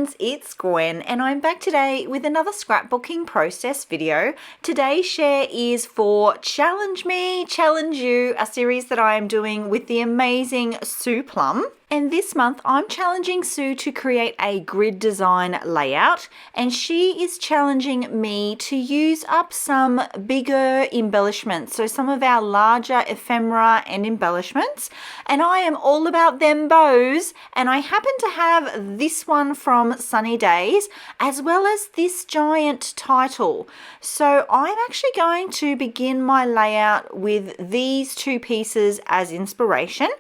friends, it's Gwen and I'm back today with another scrapbooking process video. Today's share is for Challenge Me, Challenge You, a series that I am doing with the amazing Sue Plum. And this month I'm challenging Sue to create a grid design layout, and she is challenging me to use up some bigger embellishments, so some of our larger ephemera and embellishments, and I am all about them bows, and I happen to have this one from Sunny Days as well as this giant title. So I'm actually going to begin my layout with these two pieces as inspiration.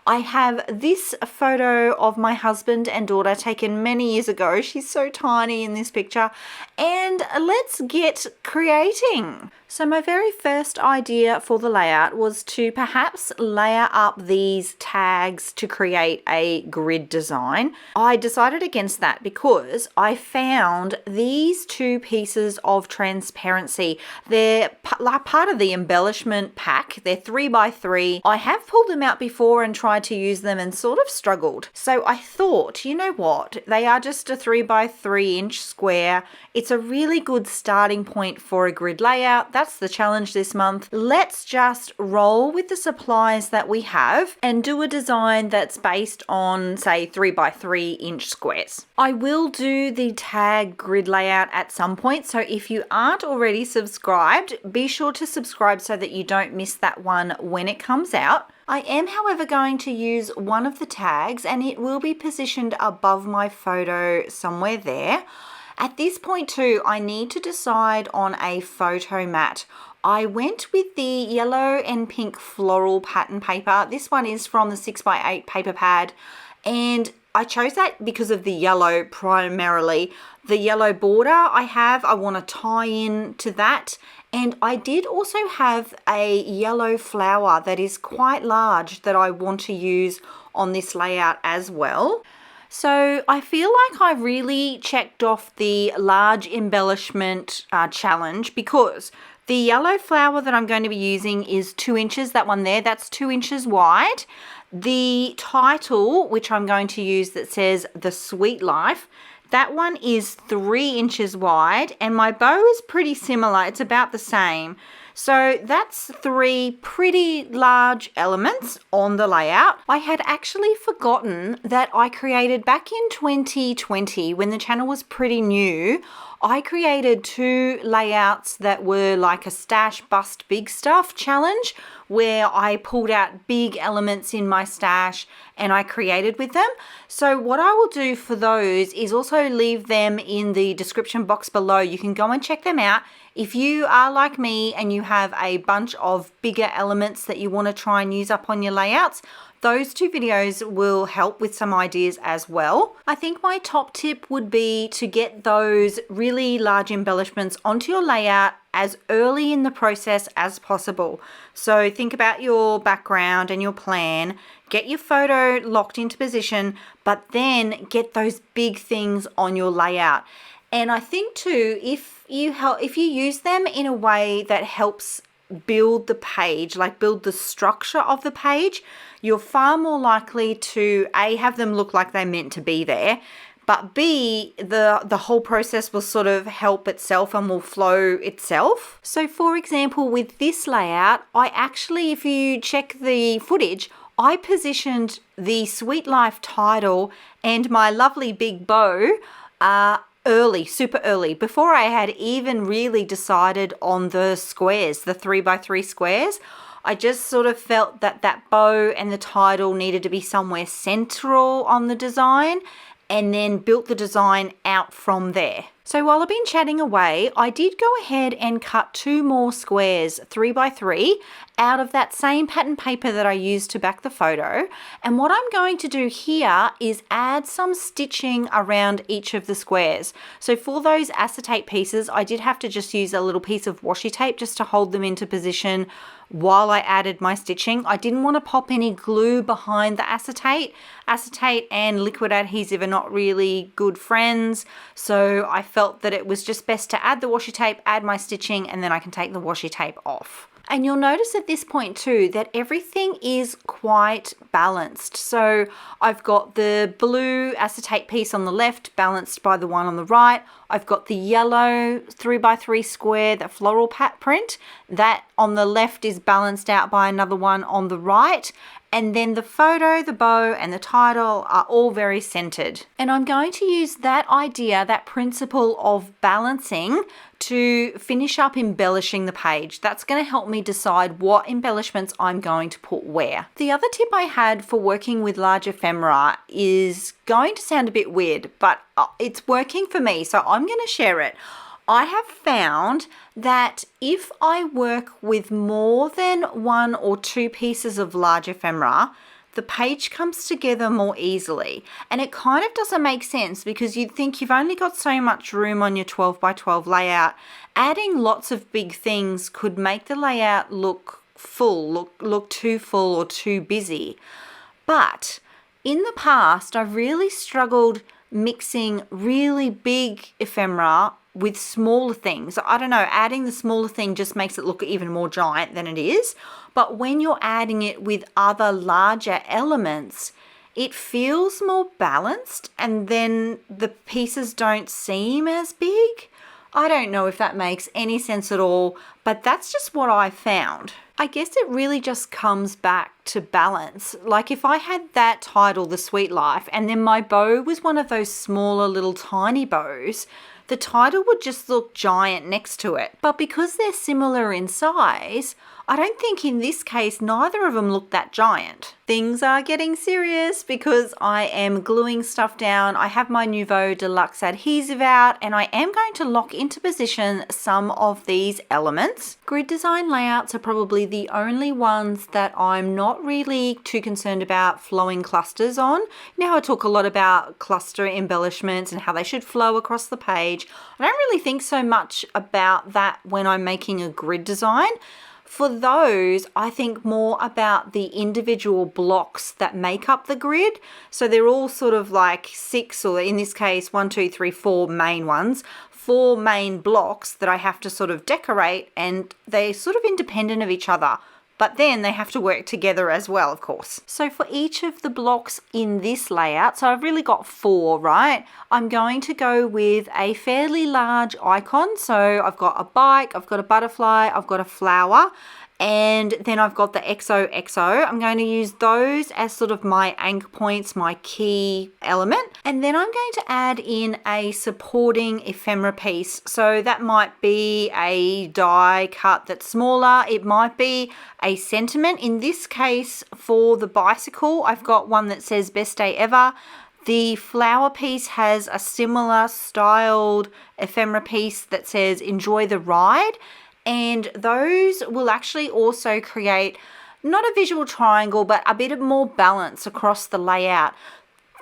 I have this photo of my husband and daughter taken many years ago. She's so tiny in this picture. And let's get creating. So my very first idea for the layout was to perhaps layer up these tags to create a grid design. I decided against that because I found these two pieces of transparency. They're part of the embellishment pack. They're 3x3. I have pulled them out before and tried to use them and sort of struggled. So I thought, you know what? They are just a 3x3 inch square. It's a really good starting point for a grid layout. That's the challenge this month. Let's just roll with the supplies that we have and do a design that's based on, say, 3x3 inch squares. I will do the tag grid layout at some point, so if you aren't already subscribed, be sure to subscribe so that you don't miss that one when it comes out. I am, however, going to use one of the tags and it will be positioned above my photo somewhere there. At this point too, I need to decide on a photo mat. I went with the yellow and pink floral pattern paper. This one is from the 6x8 paper pad, and I chose that because of the yellow primarily. The yellow border I want to tie in to that. And I did also have a yellow flower that is quite large that I want to use on this layout as well. So I feel like I really checked off the large embellishment challenge because the yellow flower that I'm going to be using is 2 inches. That one there, that's 2 inches wide. The title, which I'm going to use that says The Sweet Life, that one is 3 inches wide, and my bow is pretty similar. It's about the same. So that's 3 pretty large elements on the layout. I had actually forgotten that I created back in 2020 when the channel was pretty new. I created 2 layouts that were like a stash bust big stuff challenge where I pulled out big elements in my stash and I created with them. So what I will do for those is also leave them in the description box below. You can go and check them out. If you are like me and you have a bunch of bigger elements that you want to try and use up on your layouts, those 2 videos will help with some ideas as well. I think my top tip would be to get those really large embellishments onto your layout as early in the process as possible. So think about your background and your plan, get your photo locked into position, but then get those big things on your layout. And I think too, if you use them in a way that helps build the page, like build the structure of the page, you're far more likely to A, have them look like they're meant to be there, but B, the whole process will sort of help itself and will flow itself. So for example, with this layout, I actually, if you check the footage, I positioned the Sweet Life title and my lovely big bow early, super early, before I had even really decided on the squares, the 3x3 squares. I just sort of felt that that bow and the title needed to be somewhere central on the design, and then built the design out from there. So while I've been chatting away, I did go ahead and cut 2 more squares, 3x3, out of that same pattern paper that I used to back the photo. And what I'm going to do here is add some stitching around each of the squares. So for those acetate pieces, I did have to just use a little piece of washi tape just to hold them into position while I added my stitching. I didn't want to pop any glue behind the acetate. Acetate and liquid adhesive are not really good friends, so I felt that it was just best to add the washi tape, add my stitching, and then I can take the washi tape off. And you'll notice at this point too that everything is quite balanced. So I've got the blue acetate piece on the left balanced by the one on the right. I've got the yellow 3x3 square, the floral pat print. That on the left is balanced out by another one on the right. And then the photo, the bow, and the title are all very centered. And I'm going to use that idea, that principle of balancing, to finish up embellishing the page. That's going to help me decide what embellishments I'm going to put where. The other tip I had for working with large ephemera is going to sound a bit weird, but it's working for me, so I'm going to share it. I have found that if I work with more than 1 or 2 pieces of large ephemera, the page comes together more easily. And it kind of doesn't make sense because you'd think you've only got so much room on your 12 by 12 layout. Adding lots of big things could make the layout look full, look too full or too busy. But in the past, I've really struggled mixing really big ephemera with smaller things. I don't know, adding the smaller thing just makes it look even more giant than it is. But when you're adding it with other larger elements, it feels more balanced and then the pieces don't seem as big. I don't know if that makes any sense at all, but that's just what I found. I guess it really just comes back to balance. Like if I had that title, The Sweet Life, and then my bow was one of those smaller little tiny bows, the title would just look giant next to it. But because they're similar in size, I don't think in this case neither of them look that giant. Things are getting serious because I am gluing stuff down. I have my Nouveau Deluxe adhesive out and I am going to lock into position some of these elements. Grid design layouts are probably the only ones that I'm not really too concerned about flowing clusters on. Now I talk a lot about cluster embellishments and how they should flow across the page. I don't really think so much about that when I'm making a grid design. For those, I think more about the individual blocks that make up the grid. So they're all sort of like 6, or in this case, 1, 2, 3, 4 main ones, 4 main blocks that I have to sort of decorate, and they're sort of independent of each other. But then they have to work together as well, of course. So for each of the blocks in this layout, so I've really got 4, right? I'm going to go with a fairly large icon. So I've got a bike, I've got a butterfly, I've got a flower, and then I've got the XOXO. I'm going to use those as sort of my anchor points, my key element. And then I'm going to add in a supporting ephemera piece. So that might be a die cut that's smaller. It might be a sentiment. In this case, for the bicycle, I've got one that says best day ever. The flower piece has a similar styled ephemera piece that says enjoy the ride. And those will actually also create not a visual triangle, but a bit of more balance across the layout.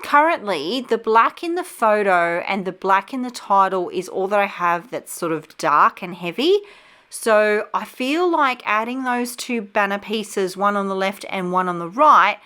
Currently, the black in the photo and the black in the title is all that I have that's sort of dark and heavy. So I feel like adding those 2 banner pieces, one on the left and one on the right,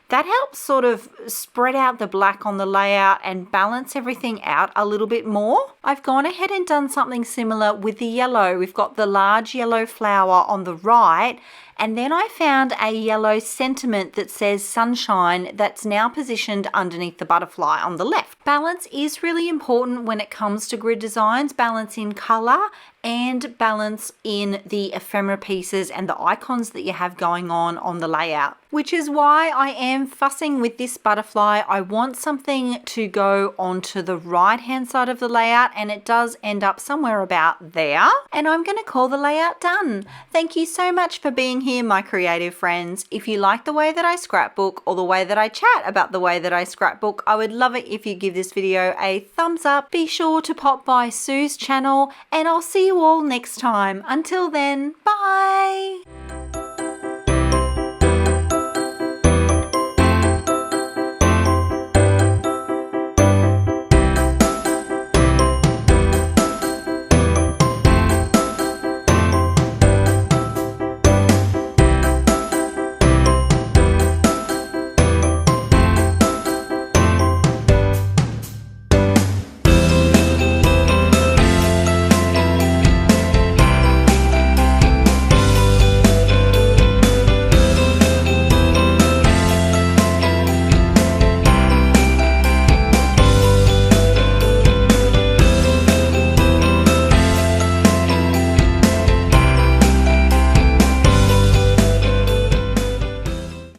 that helps sort of spread out the black on the layout and balance everything out a little bit more. I've gone ahead and done something similar with the yellow. We've got the large yellow flower on the right, and then I found a yellow sentiment that says sunshine that's now positioned underneath the butterfly on the left. Balance is really important when it comes to grid designs, balance in color and balance in the ephemera pieces and the icons that you have going on the layout. Which is why I am fussing with this butterfly. I want something to go onto the right hand side of the layout, and it does end up somewhere about there. And I'm going to call the layout done. Thank you so much for being here, my creative friends. If you like the way that I scrapbook or the way that I chat about the way that I scrapbook, I would love it if you give this video a thumbs up. Be sure to pop by Sue's channel, and I'll see you all next time. Until then, bye!